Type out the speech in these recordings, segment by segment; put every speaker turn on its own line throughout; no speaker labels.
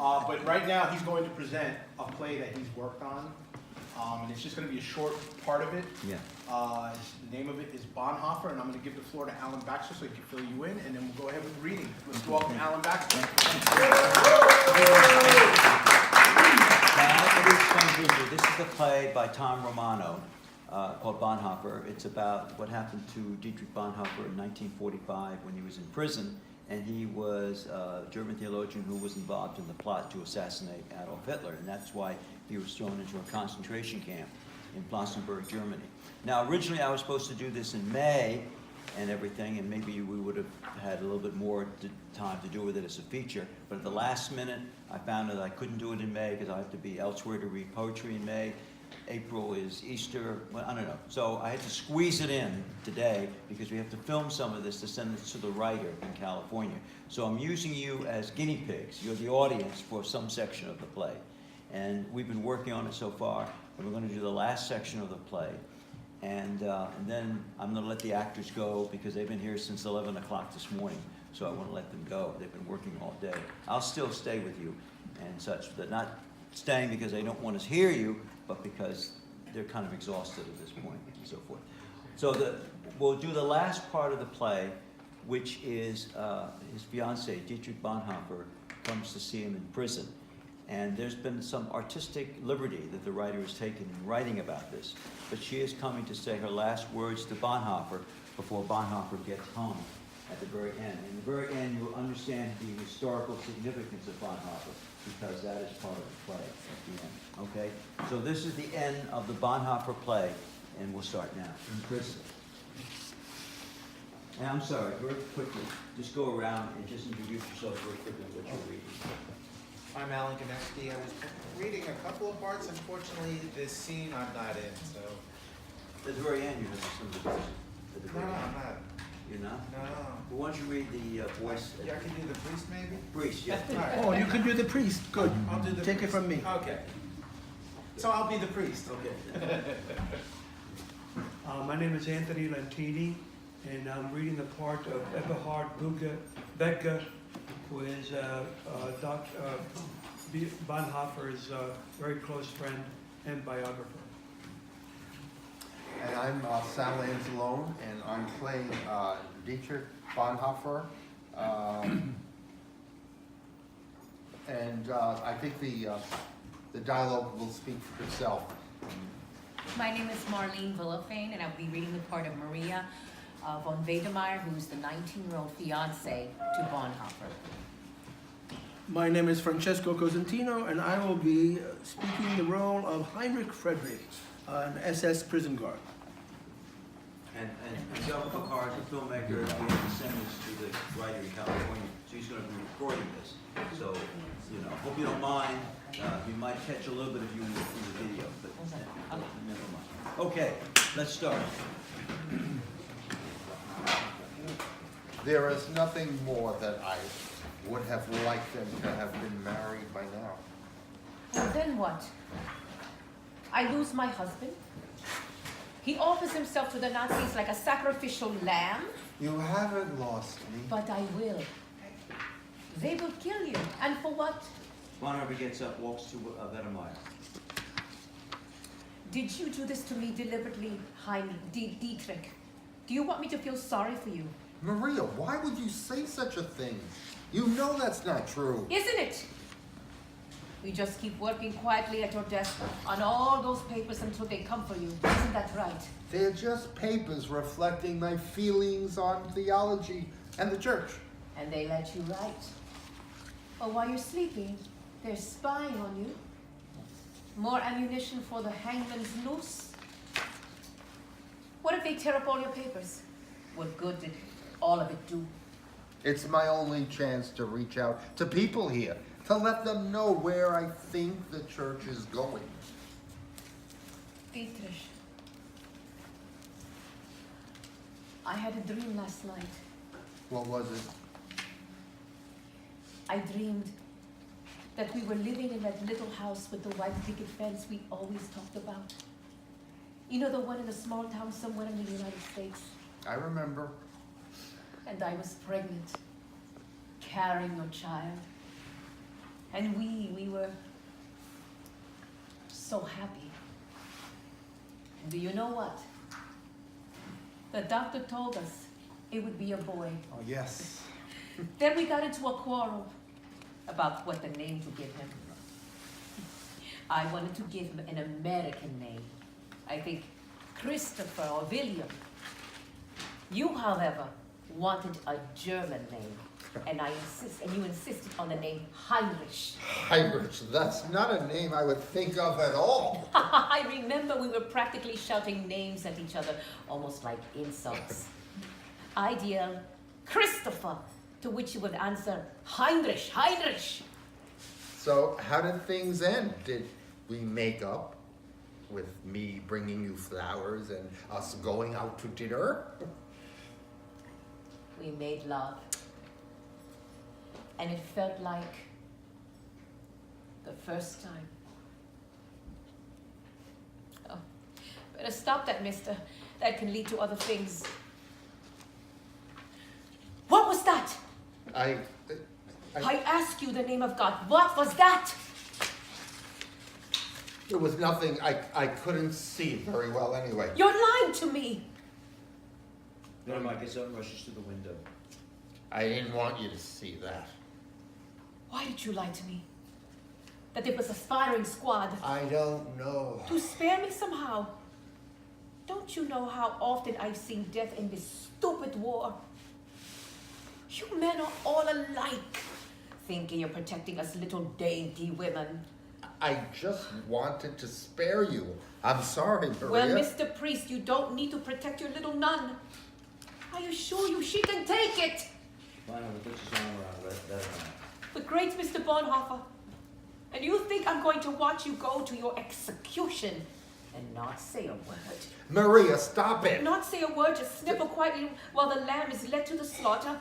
But right now, he's going to present a play that he's worked on. And it's just going to be a short part of it.
Yeah.
The name of it is Bonehoffer, and I'm going to give the floor to Alan Baxter so he can fill you in, and then we'll go ahead with the reading. Let's welcome Alan Baxter.
This is the play by Tom Romano called Bonehoffer. It's about what happened to Dietrich Bonhoeffer in 1945 when he was in prison, and he was a German theologian who was involved in the plot to assassinate Adolf Hitler, and that's why he was thrown into a concentration camp in Flossenburg, Germany. Now, originally I was supposed to do this in May and everything, and maybe we would have had a little bit more time to do with it as a feature, but at the last minute, I found that I couldn't do it in May because I have to be elsewhere to read poetry in May. April is Easter, well, I don't know. So I had to squeeze it in today because we have to film some of this to send it to the writer in California. So I'm using you as guinea pigs. You're the audience for some section of the play. And we've been working on it so far, and we're going to do the last section of the play. And then I'm going to let the actors go because they've been here since 11 o'clock this morning, so I want to let them go. They've been working all day. I'll still stay with you and such, but not staying because they don't want to hear you, but because they're kind of exhausted at this point and so forth. So we'll do the last part of the play, which is his fiancée, Dietrich Bonhoeffer, comes to see him in prison. And there's been some artistic liberty that the writer has taken in writing about this. But she is coming to say her last words to Bonhoeffer before Bonhoeffer gets home at the very end. In the very end, you'll understand the historical significance of Bonhoeffer, because that is part of the play at the end. Okay? So this is the end of the Bonhoeffer play, and we'll start now. In prison. And I'm sorry, very quickly, just go around and just introduce yourself very quickly what you're reading.
I'm Alan Konechny. I was reading a couple of parts. Unfortunately, this scene I'm not in, so...
At the very end, you have some of the
No, I'm not.
You're not?
No.
Well, why don't you read the voice?
Yeah, I can do the priest, maybe?
Priest, yeah.
All right.
Oh, you can do the priest. Good.
I'll do the
Take it
priest.
from me.
Okay. So I'll be the priest.
Okay.
My name is Anthony Lentini, and I'm reading the part of Eberhard Becker, who is Bonhoeffer's very close friend and biographer.
And I'm Sal Anzalone, and I'm playing Dietrich Bonhoeffer. And I think the dialogue will speak for itself.
My name is Marlene Villafane, and I'll be reading the part of Maria von Wedemeyer, who's the 19-year-old fiance to Bonhoeffer.
My name is Francesco Cosentino, and I will be speaking the role of Heinrich Friedrich, an SS prison guard.
And Miguel Picard, the filmmaker, we have to send this to the writer in California, so he's going to be recording this. So, you know, hope you don't mind. You might catch a little bit of you in the video, but never mind. Okay, let's start.
There is nothing more that I would have liked them to have been married by now.
And then what? I lose my husband? He offers himself to the Nazis like a sacrificial lamb?
You haven't lost me.
But I will. They will kill you. And for what?
Bonhoeffer gets up, walks to Wedemeyer.
Did you do this to me deliberately, Dietrich? Do you want me to feel sorry for you?
Maria, why would you say such a thing? You know that's not true.
Isn't it? You just keep working quietly at your desk on all those papers until they come for you. Isn't that right?
They're just papers reflecting my feelings on theology and the church.
And they let you write. Or while you're sleeping, they're spying on you. More ammunition for the hangman's noose. What if they tear up all your papers? What good did all of it do?
It's my only chance to reach out to people here, to let them know where I think the church is going.
Dietrich, I had a dream last night.
What was it?
I dreamed that we were living in that little house with the white picket fence we always talked about. You know, the one in a small town somewhere in the United States.
I remember.
And I was pregnant, carrying your child. And we were so happy. And do you know what? The doctor told us it would be a boy.
Oh, yes.
Then we got into a quarrel about what the name to give him. I wanted to give him an American name. I think Christopher or William. You, however, wanted a German name. And you insisted on the name Heinrich.
Heinrich, that's not a name I would think of at all.
I remember we were practically shouting names at each other, almost like insults. I'd yell, Christopher, to which you would answer, Heinrich, Heinrich.
So how did things end? Did we make up with me bringing you flowers and us going out to dinner?
We made love. And it felt like the first time. Oh, better stop that, mister. That can lead to other things. What was that?
I
I ask you the name of God. What was that?
It was nothing. I couldn't see very well anyway.
You're lying to me.
Then Mike gets up and rushes to the window.
I didn't want you to see that.
Why did you lie to me? That it was a firing squad.
I don't know.
To spare me somehow. Don't you know how often I've seen death in this stupid war? You men are all alike, thinking you're protecting us little dainty women.
I just wanted to spare you. I'm sorry, Maria.
Well, Mr. Priest, you don't need to protect your little nun. I assure you she can take it.
Bonehoffer puts his arm around let her down.
The great Mr. Bonehoffer. And you think I'm going to watch you go to your execution and not say a word?
Maria, stop it.
Not say a word, just sniffle quietly while the lamb is led to the slaughter.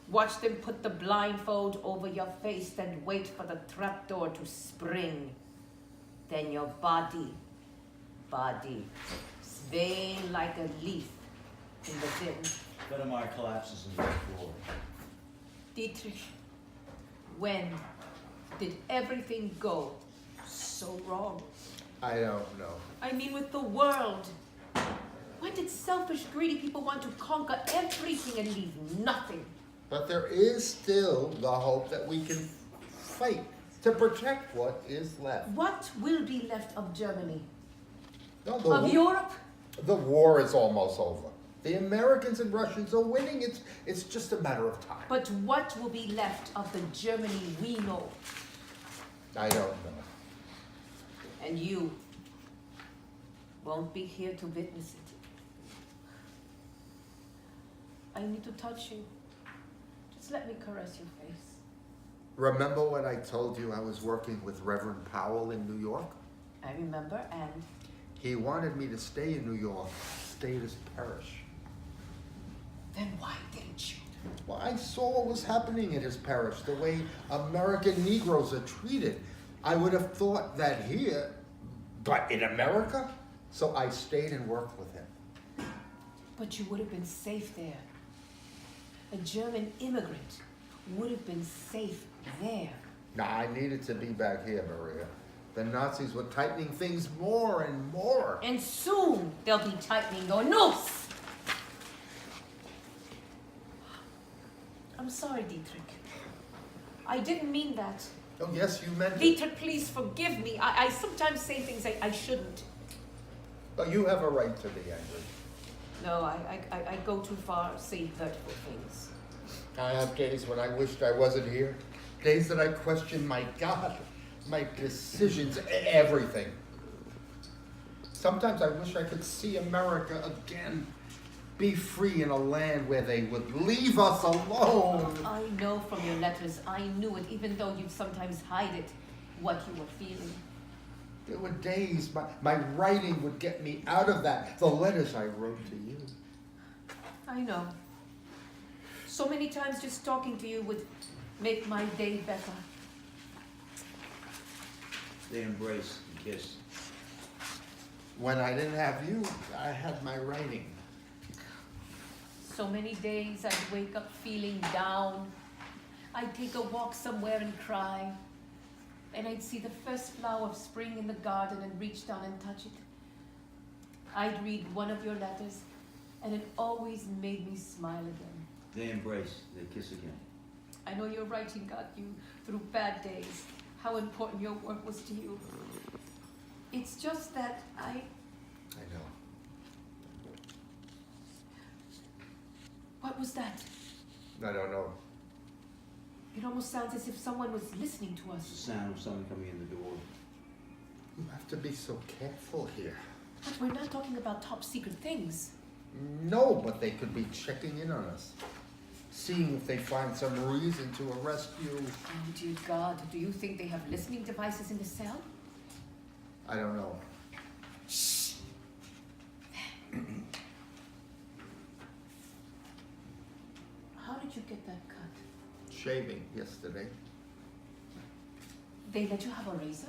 Watch them put the blindfold over your face, then wait for the trapdoor to spring. Then your body, swaying like a leaf in the wind.
Wedemeyer collapses into the floor.
Dietrich, when did everything go so wrong?
I don't know.
I mean with the world. When did selfish, greedy people want to conquer everything and leave nothing?
But there is still the hope that we can fight to protect what is left.
What will be left of Germany?
No,
Of Europe?
The war is almost over. The Americans and Russians are winning. It's just a matter of time.
But what will be left of the Germany we know?
I don't know.
And you won't be here to witness it. I need to touch you. Just let me caress your face.
Remember when I told you I was working with Reverend Powell in New York?
I remember, and
He wanted me to stay in New York, stay at his parish.
then why didn't you?
Well, I saw what was happening at his parish, the way American Negroes are treated. I would have thought that here, but in America? So I stayed and worked with him.
But you would have been safe there. A German immigrant would have been safe there.
Now, I needed to be back here, Maria. The Nazis were tightening things more and more.
And soon they'll be tightening your noose. I'm sorry, Dietrich. I didn't mean that.
Oh, yes, you meant it.
Dietrich, please forgive me. I sometimes say things I shouldn't.
But you have a right to be angry.
No, I go too far, say hurtful things.
I have days when I wished I wasn't here. Days that I question my God, my decisions, everything. Sometimes I wish I could see America again. Be free in a land where they would leave us alone.
I know from your letters, I knew it, even though you'd sometimes hide it, what you were feeling.
There were days my writing would get me out of that. The letters I wrote to you.
I know. So many times just talking to you would make my day better.
They embrace and kiss.
When I didn't have you, I had my writing.
So many days I'd wake up feeling down. I'd take a walk somewhere and cry. and I'd see the first flower of spring in the garden and reach down and touch it. I'd read one of your letters, and it always made me smile again.
They embrace, they kiss again.
I know your writing got you through bad days, how important your work was to you. It's just that
I know.
What was that?
I don't know.
It almost sounds as if someone was listening to
It's the
us.
sound of someone coming in the door.
You have to be so careful here.
But we're not talking about top secret things.
No, but they could be checking in on us. Seeing if they find some reason to arrest you.
Oh dear God, do you think they have listening devices in the cell?
I don't know.
Shh! How did you get that cut?
Shaving yesterday.
They let you have a razor?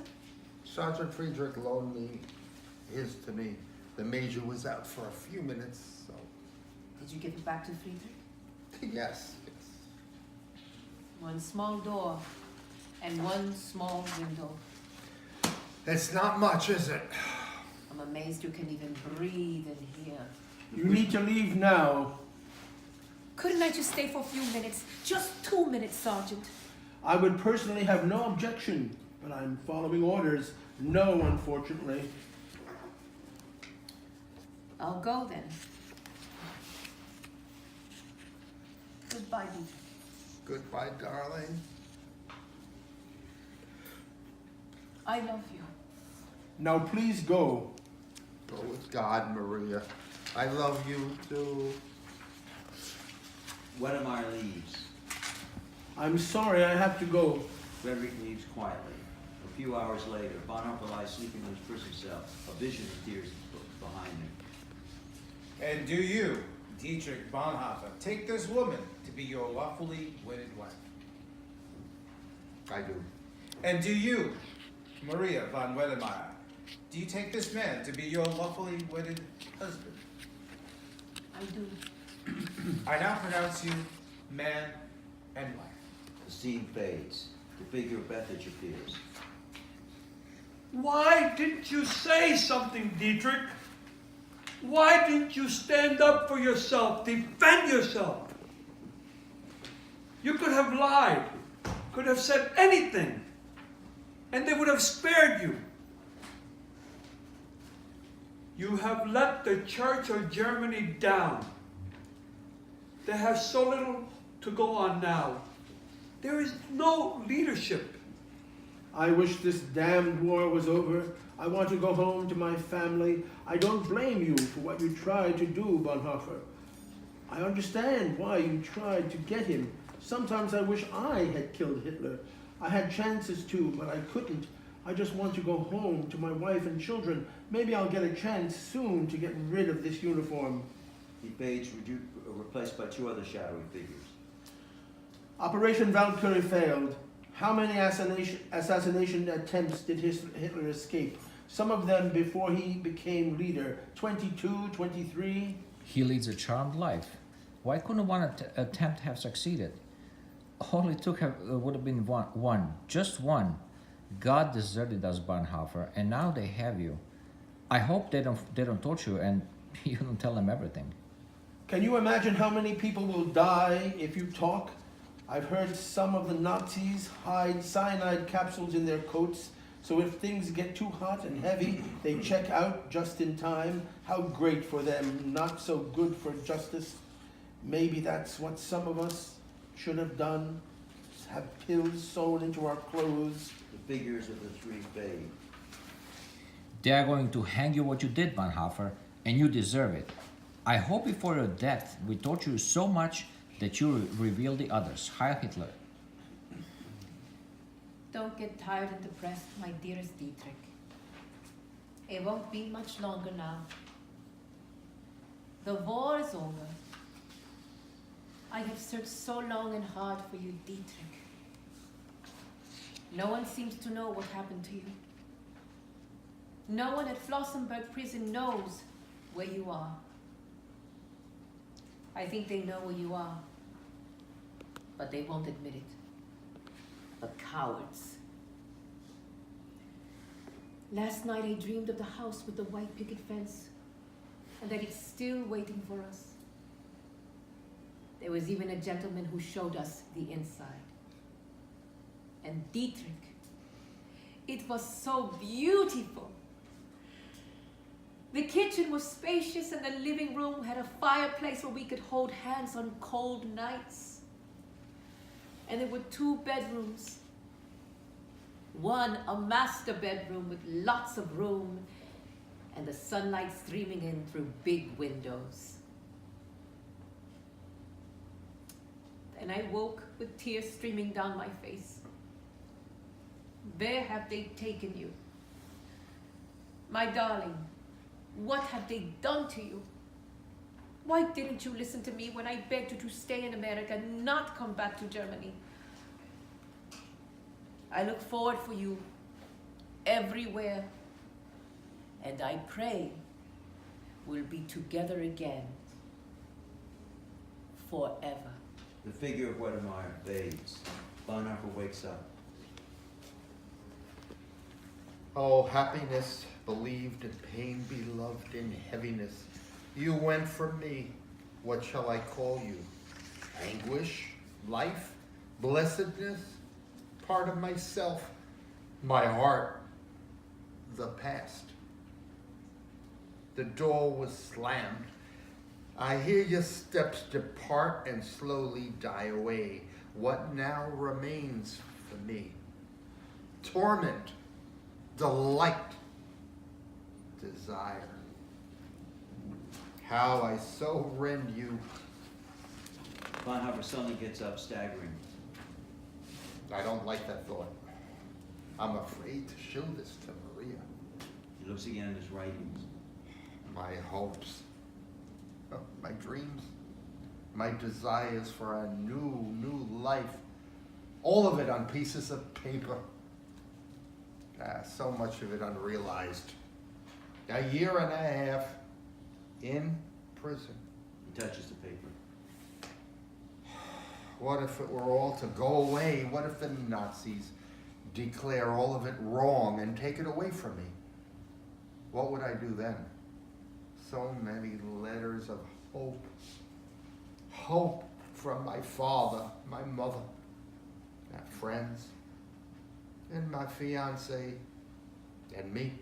Sergeant Friedrich loaned me his to me. The major was out for a few minutes, so
Did you give it back to Friedrich?
yes.
One small door and one small window.
It's not much, is it?
I'm amazed you can even breathe in here.
You need to leave now.
Couldn't I just stay for a few minutes? Just 2 minutes, Sergeant.
I would personally have no objection, but I'm following orders. No, unfortunately.
I'll go then. Goodbye, Dietrich.
Goodbye, darling.
I love you.
Now please go.
Go with God, Maria. I love you too.
Wedemeyer leaves.
I'm sorry I have to go.
Frederick leaves quietly. A few hours later, Bonehoffer lies sleeping in his prison cell. A vision appears behind him.
And do you, Dietrich Bonehoffer, take this woman to be your lawfully wedded wife?
I do.
And do you, Maria von Wedemeyer, do you take this man to be your lawfully wedded husband?
I do.
I now pronounce you man and wife.
The scene fades. The figure of Bethage appears.
Why didn't you say something, Dietrich? Why didn't you stand up for yourself, defend yourself? You could have lied, could have said anything, and they would have spared you. You have let the Church of Germany down. They have so little to go on now. There is no leadership.
I wish this damned war was over. I want to go home to my family. I don't blame you for what you tried to do, Bonhoeffer. I understand why you tried to get him. Sometimes I wish I had killed Hitler. I had chances to, but I couldn't. I just want to go home to my wife and children. Maybe I'll get a chance soon to get rid of this uniform.
He fades, replaced by two other shadowy figures.
Operation Valkyrie failed. How many assassination attempts did Hitler escape? Some of them before he became leader. 22, 23?
He leads a charmed life. Why couldn't one attempt have succeeded? All it took would have been one, just one. God deserted us, Bonhoeffer, and now they have you. I hope they don't torture you and you don't tell them everything.
Can you imagine how many people will die if you talk? I've heard some of the Nazis hide cyanide capsules in their coats, so if things get too hot and heavy, they check out just in time. How great for them, not so good for justice. Maybe that's what some of us should have done, have pills sewn into our clothes.
The figures of the three fade.
They are going to hang you what you did, Bonhoeffer, and you deserve it. I hope before your death we torture you so much that you reveal the others. Heil Hitler.
Don't get tired and depressed, my dearest Dietrich. It won't be much longer now. The war is over. I have searched so long and hard for you, Dietrich. No one seems to know what happened to you. No one at Flossenburg prison knows where you are. I think they know where you are, but they won't admit it. The cowards. Last night I dreamed of the house with the white picket fence, and that it's still waiting for us. There was even a gentleman who showed us the inside. And Dietrich, it was so beautiful. The kitchen was spacious and the living room had a fireplace where we could hold hands on cold nights. And there were 2 bedrooms. One, a master bedroom with lots of room and the sunlight streaming in through big windows. Then I woke with tears streaming down my face. Where have they taken you? My darling, what have they done to you? Why didn't you listen to me when I begged you to stay in America and not come back to Germany? I look forward for you everywhere, and I pray we'll be together again forever.
The figure of Wedemeyer fades. Bonhoeffer wakes up.
Oh, happiness, believed in pain, beloved in heaviness. You went from me, what shall I call you? Anguish, life, blessedness, part of myself, my heart, the past. The door was slammed. I hear your steps depart and slowly die away. What now remains for me? Torment, delight, desire. How I so rend you.
Bonhoeffer suddenly gets up, staggering.
I don't like that thought. I'm afraid to show this to Maria.
He looks again at his writings.
My hopes, my dreams, my desires for a new life. All of it on pieces of paper. So much of it unrealized. A year and a half in prison.
He touches the paper.
What if it were all to go away? What if the Nazis declare all of it wrong and take it away from me? What would I do then? So many letters of hope. Hope from my father, my mother, my friends, and my fiancé, and me.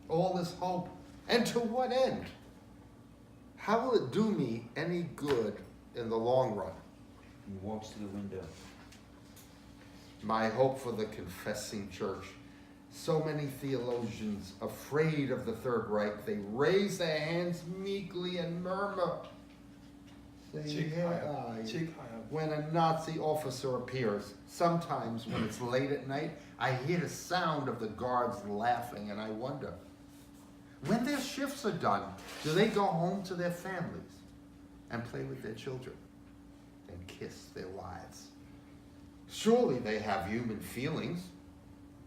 All this hope. And to what end? How will it do me any good in the long run?
He walks to the window.
My hope for the confessing church. So many theologians afraid of the Third Reich, they raise their hands meekly and murmur. Say, when a Nazi officer appears, sometimes when it's late at night, I hear the sound of the guards laughing and I wonder, when their shifts are done, do they go home to their families and play with their children and kiss their wives? Surely they have human feelings,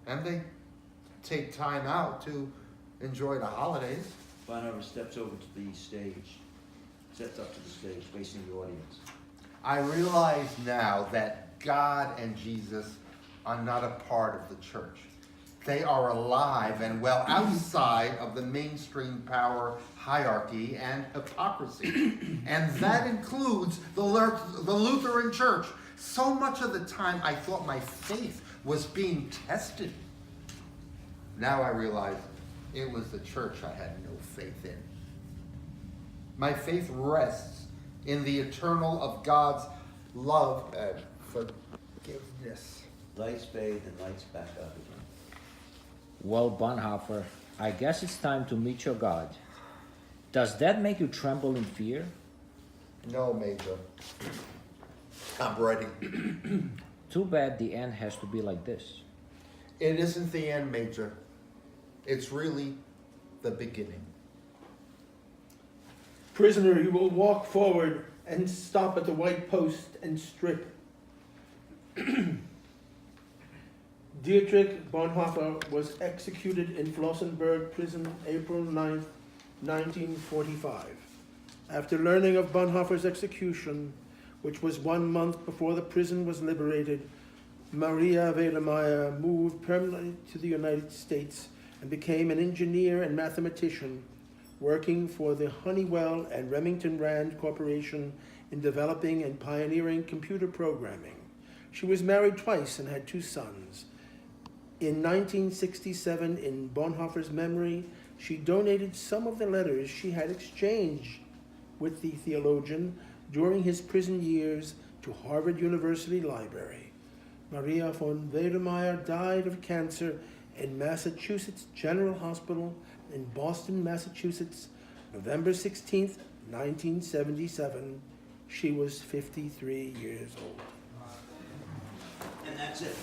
and they take time out to enjoy the holidays.
Bonhoeffer steps over to the stage, steps up to the stage, facing the audience.
I realize now that God and Jesus are not a part of the church. They are alive and well outside of the mainstream power hierarchy and hypocrisy. And that includes the Lutheran Church. So much of the time I thought my faith was being tested. Now I realize it was the church I had no faith in. My faith rests in the eternal of God's love and forgiveness.
Lights fade and lights back up again.
Well, Bonhoeffer, I guess it's time to meet your God. Does that make you tremble in fear?
No, Major. I'm ready.
Too bad the end has to be like this.
It isn't the end, Major. It's really the beginning.
Prisoner, you will walk forward and stop at the white post and strip. Dietrich Bonhoeffer was executed in Flossenburg prison April 9th, 1945. After learning of Bonhoeffer's execution, which was 1 month before the prison was liberated, Maria Wedemeyer moved permanently to the United States and became an engineer and mathematician, working for the Honeywell and Remington Rand Corporation in developing and pioneering computer programming. She was married twice and had 2 sons. In 1967, in Bonehoffer's memory, she donated some of the letters she had exchanged with the theologian during his prison years to Harvard University Library. Maria von Wedemeyer died of cancer in Massachusetts General Hospital in Boston, Massachusetts, November 16th, 1977. She was 53 years old.
And that's it.